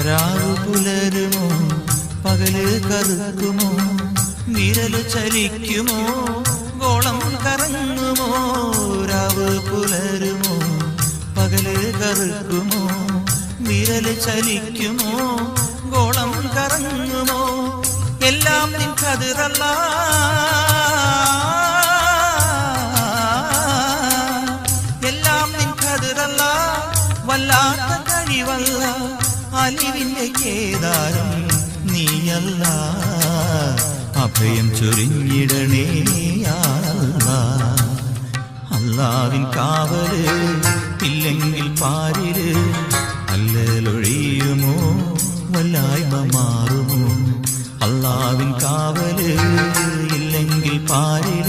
രാവു പുലരുമോ പകല് കറുക്കുമോ വിരല് ചലിക്കുമോ ഗോളം കറങ്ങുമോ രാവ് പുലരുമോ പകല് കറുക്കുമോ വിരല് ചലിക്കുമോ ഗോളം കറങ്ങുമോ എല്ലാം നിൻ ഖദറല്ല എല്ലാം നിൻ ഖദറല്ല വല്ലാത്ത കഴിവല്ല അലിവിന്റെ കേദാരം നീയല്ല അഭയം ചൊരിഞ്ഞിടണേ അല്ലാവിൻ കാവല് ഇല്ലെങ്കിൽ പാരില് അല്ലലൊഴിയുമോ വല്ലായ്മ മാറുമോ അല്ലാവിൻ കാവല് ഇല്ലെങ്കിൽ പാരില്